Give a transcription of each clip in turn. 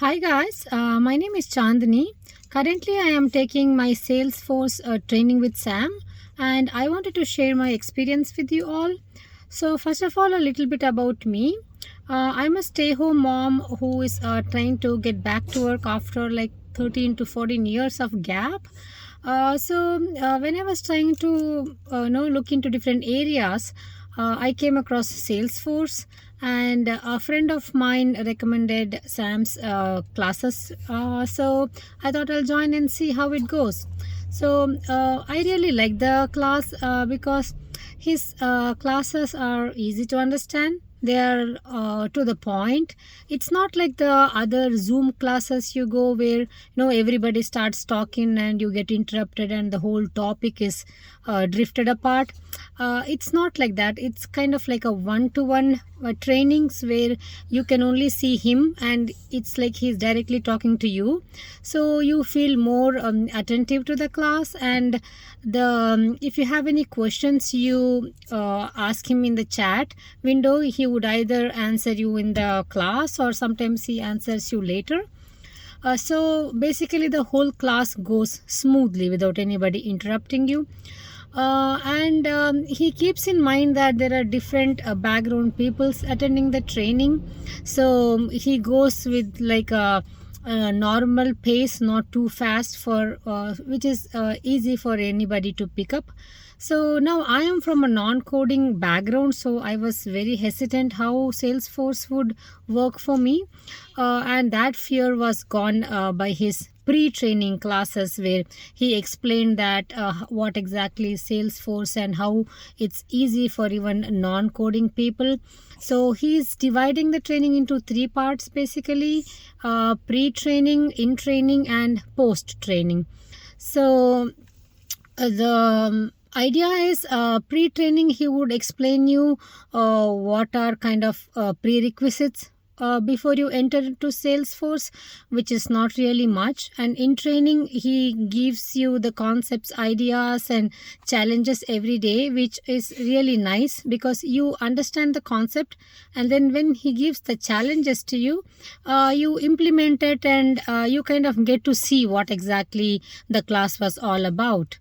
Hi guys, my name is Chandani. Currently, I am taking my Salesforce training with Sam, and I wanted to share my experience with you all. So, first of all, a little bit about me. I'm a stay-home mom who is trying to get back to work after like 13 to 14 years of gap. When I was trying to look into different areas, I came across Salesforce, and a friend of mine recommended Sam's classes. So I thought I'll join and see how it goes. I really like the class because his classes are easy to understand. They are to the point. It's not like the other Zoom classes you go where everybody starts talking and you get interrupted and the whole topic is drifted apart. It's not like that. It's kind of like a one-to-one trainings where you can only see him and it's like he's directly talking to you, so you feel more attentive to the class. And if you have any questions, you ask him in the chat window. He would either answer you in the class or sometimes he answers you later. So basically the whole class goes smoothly without anybody interrupting you. He keeps in mind that there are different background peoples attending the training, so he goes with like a normal pace, not too fast, for which is easy for anybody to pick up. So now I am from a non-coding background, so I was very hesitant how Salesforce would work for me, and that fear was gone by his pre-training classes where he explained that what exactly is Salesforce and how it's easy for even non-coding people. So he's dividing the training into three parts basically: pre-training, in-training, and post-training. So the idea is pre-training, he would explain you what are kind of prerequisites before you enter into Salesforce, which is not really much. And in training, he gives you the concepts, ideas, and challenges every day, which is really nice because you understand the concept, and then when he gives the challenges to you, you implement it, and you kind of get to see what exactly the class was all about.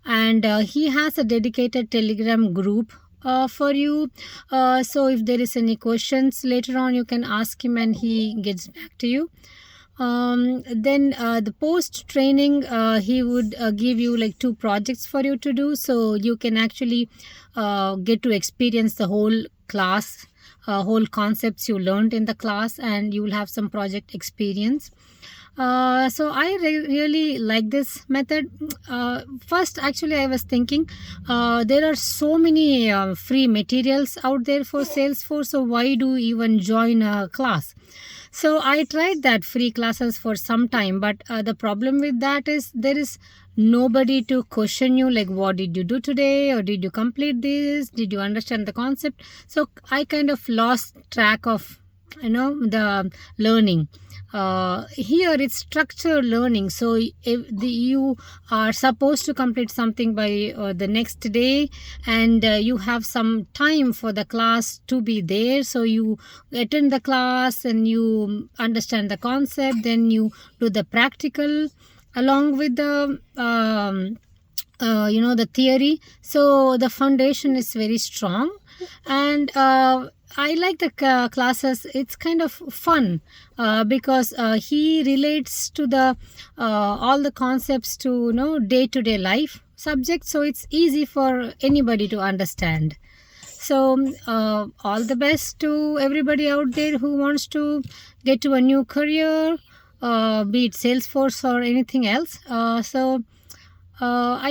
And he has a dedicated Telegram group for you, so if there is any questions later on, you can ask him and he gets back to you. Then the post training, he would give you like 2 projects for you to do, so you can actually get to experience the whole class, whole concepts you learned in the class, and you will have some project experience. So I really like this method. First, actually, I was thinking there are so many free materials out there for Salesforce, so why do you even join a class? So I tried that free classes for some time, but the problem with that is there is nobody to question you like, what did you do today, or did you complete this, did you understand the concept? So I kind of lost track of the learning. Here it's structured learning, so if you are supposed to complete something by the next day, and you have some time for the class to be there, so you attend the class and you understand the concept, then you do the practical along with the the theory. So the foundation is very strong, and I like the classes. It's kind of fun because he relates to the all the concepts to day-to-day life subjects, so it's easy for anybody to understand. So all the best to everybody out there who wants to get to a new career, be it Salesforce or anything else. I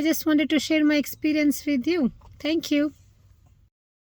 just wanted to share my experience with you. Thank you.